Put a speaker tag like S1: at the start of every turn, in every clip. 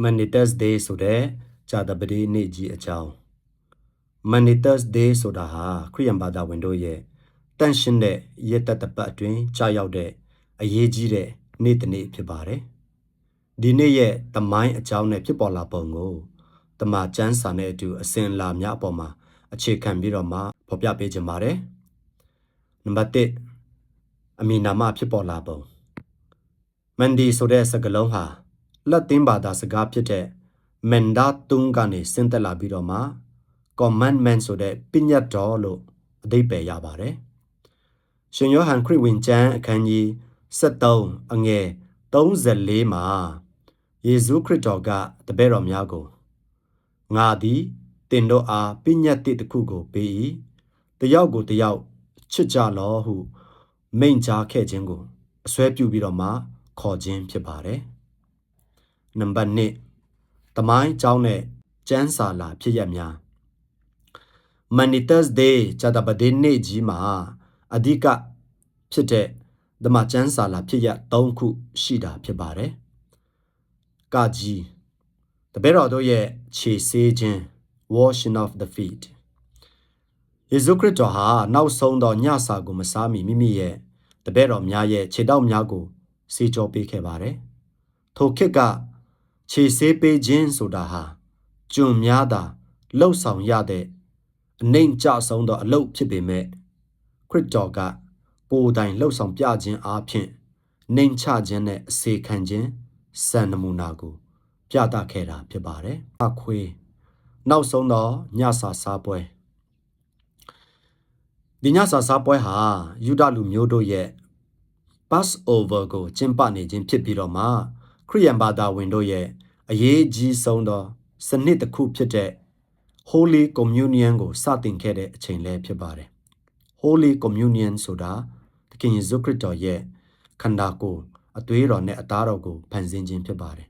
S1: Manitas Day ဆိုတဲ့ဂျာတပတိနေ့ကြီးအကြောင်း Manitas Day ဆိုတာဟာခရစ်ယာန်ဘာသာဝင်တို့ရဲ့တန့်ရှင်းတဲ့ရက်သက်တပတ်အတွင်းကြာရောက်တဲ့အရေးကြီးတဲ့နေ့တစ်နေ့ဖြစ်ပါတယ်။ဒီနေ့ရဲ့သမိုင်းအကြောင်းနဲ့ဖြစ်ပေါ်လာပုံကိုတမန်ကျမ်းစာနဲ့အတူအစဉ်အလာများအပေါ်မှာအခြေခံပြီးတော့မှဖော်ပြပေးခြင်းပါတယ်။နံပါတ်1အမည်နာမဖြစ်ပေါ်လာပုံ Mandi ဆိုတဲ့စကားလုံးဟာလက်သင်းဘာသာစကားဖြစ်တဲ့ Mandatum ကနေဆင်းသက်လာပြီးတော့မှ Commandment ဆိုတဲ့ပညတ်တော်လို့အဓိပ္ပာယ်ရပါတယ်။ရှင်ယောဟန်ခရစ်ဝင်ကျမ်းအခန်းကြီး73အငယ်34မှာယေရှုခရစ်တော်ကတပည့်တော်များကိုငါသည်တင်တို့အားပညတ်တစ်ခုကိုပေး၏တယောက်ကိုတယောက်ချစ်ကြလောဟုမိန့်ကြားခဲ့ခြင်းကိုအစွဲပြုပြီးတော့မှခေါ်ခြင်းဖြစ်ပါတယ်။နံပါတ်2သမိုင်းကြောင်းနဲ့ကျမ်းစာလာဖြစ်ရများ Manitas Day ဂျာတပတိနေ့ကြီးမှာအဓိကဖြစ်တဲ့ဓမ္မကျမ်းစာလာဖြစ်ရ3ခုရှိတာဖြစ်ပါတယ်။ကကြီးတပည့်တော်တို့ရဲ့ခြေဆေးခြင်း washing of the feet ယေရှုခရစ်တော်ဟာနောက်ဆုံးသောညစာကိုမစားမီမိမိရဲ့တပည့်တော်များရဲ့ခြေထောက်များကိုဆေးကြောပေးခဲ့ပါတယ်။ထိုခေတ်ကခြေဆေးပေးခြင်းဆိုတာဟာကျွန်များသာလှုပ်ဆောင်ရတဲ့အနှိမ်ကျဆုံးသောအလုပ်ဖြစ်ပေမဲ့ခရစ်တော်ကကိုယ်တိုင်လှုပ်ဆောင်ပြခြင်းအားဖြင့်နှိမ်ချခြင်းနဲ့အစေခံခြင်းစံနမူနာကိုပြသခဲ့တာဖြစ်ပါတယ်။အခွေနောက်ဆုံးသောညစာစားပွဲဒီညစာစားပွဲဟာယူဒလူမျိုးတို့ရဲ့ Passover ကိုကျင်းပနေခြင်းဖြစ်ပြီးတော့မှခရစ်ယာန်ဘာသာဝင်တို့ရဲ့အရေးကြီးဆုံးသောစနစ်တစ်ခုဖြစ်တဲ့ Holy Communion ကိုစတင်ခဲ့တဲ့အချိန်လည်းဖြစ်ပါတယ်။ Holy Communion ဆိုတာသခင်ယေရှုခရစ်တော်ရဲ့ခန္ဓာကိုယ်အသွေးတော်နဲ့အသားတော်ကိုဖန်ဆင်းခြင်းဖြစ်ပါတယ်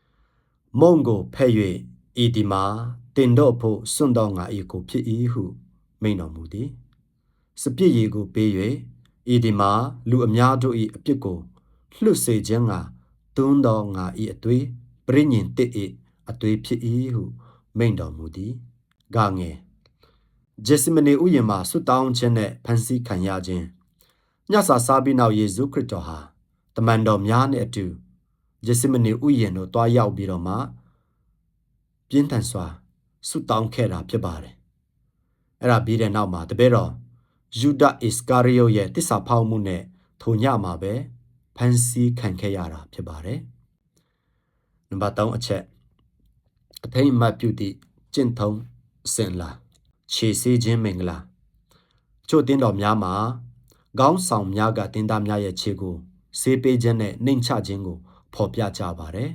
S1: ။မုံကိုဖဲ့၍ဤဒီမှာတင်တော့ဖို့စွန့်တော်ငါ၏ကိုဖြစ်၏ဟုမိန့်တော်မူသည်။စပြည့်ရည်ကိုပေး၍ဤဒီမှာလူအများတို့၏အပြစ်ကိုလွတ်စေခြင်းကသွန်းတော်ငါ၏အသွေးပရိညင်တစ်၏အသွေးဖြစ်၏ဟုမိန့်တော်မူသည်။ဂငယ်ဂျေစမနေဥယျာဉ်မှာဆွတောင်းခြင်းနဲ့ဖန်ဆီးခံရခြင်းညစာစားပြီးနောက်ယေရှုခရစ်တော်ဟာတမန်တော်များနဲ့အတူဂျေစမနေဥယျာဉ်တို့တွားရောက်ပြီးတော့မှပြင်းထန်စွာဆွတောင်းခဲ့တာဖြစ်ပါတယ်။အဲ့ဒါပြီးတဲ့နောက်မှာတပည့်တော်ယူဒဣစကာရီယိုရဲ့တစ္ဆာဖောက်မှုနဲ့ထိုညမှာပဲဖန်ဆီးခံခဲ့ရတာဖြစ်ပါတယ်။နံပါတ်3အချက်အထိမ်းအမှတ်ပြုသည့်ကျင့်ထုံးအစဉ်လာခြေဆေးခြင်းမင်္ဂလာချို့တင်းတော်များမှာခေါင်းဆောင်များကတင်းသားများရဲ့ခြေကိုဆေးပေးခြင်းနဲ့နှိမ်ချခြင်းကိုဖော်ပြကြပါတယ်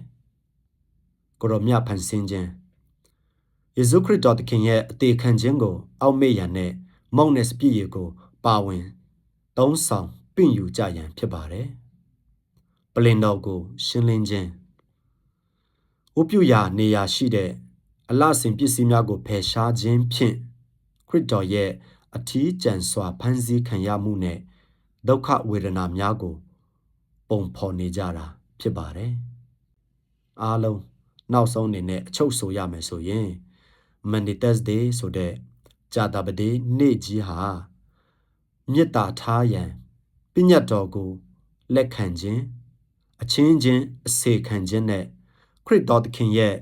S1: ။ကိုရောမြဖန်ဆင်းခြင်းယေရှုခရစ်တော်သခင်ရဲ့အသေးခံခြင်းကိုအောက်မေ့ရန်နဲ့မုံနဲ့စပြည့်ရည်ကိုပါဝင်သုံးဆောင်ပင့်ယူကြရန်ဖြစ်ပါတယ်။ပလင်တော်ကိုရှင်းလင်းခြင်းဝပြုရာနေရာရှိတဲ့အလှဆင်ပစ္စည်းများကိုဖယ်ရှားခြင်းဖြင့်ခရစ်တော်ရဲ့အထီးကျန်စွာဖန်ဆီးခံရမှုနဲ့ဒုက္ခဝေဒနာများကိုပုံဖော်နေကြတာဖြစ်ပါတယ်။အားလုံးနောက်ဆုံးအနေနဲ့အချုပ်ဆိုရမယ်ဆိုရင် Manitas Day ဆိုတဲ့ဂျာတပတိနေ့ကြီးဟာမေတ္တာထားရန်ပညတ်တော်ကိုလက်ခံခြင်းအချင်းချင်းအစေခံခြင်းနဲ့ခရစ်တော်သခင်ရဲ့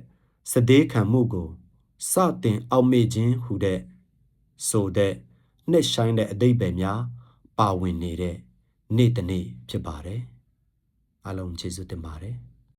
S1: စတေးခံမှုကိုစတင်အောက်မေ့ခြင်းဟူတဲ့ဆိုတဲ့နှစ်ဆိုင်တဲ့အဓိပ္ပာယ်များပါဝင်နေတဲ့နေ့တစ်နေ့ဖြစ်ပါတယ်။အားလုံးကျေးဇူးတင်ပါတယ်။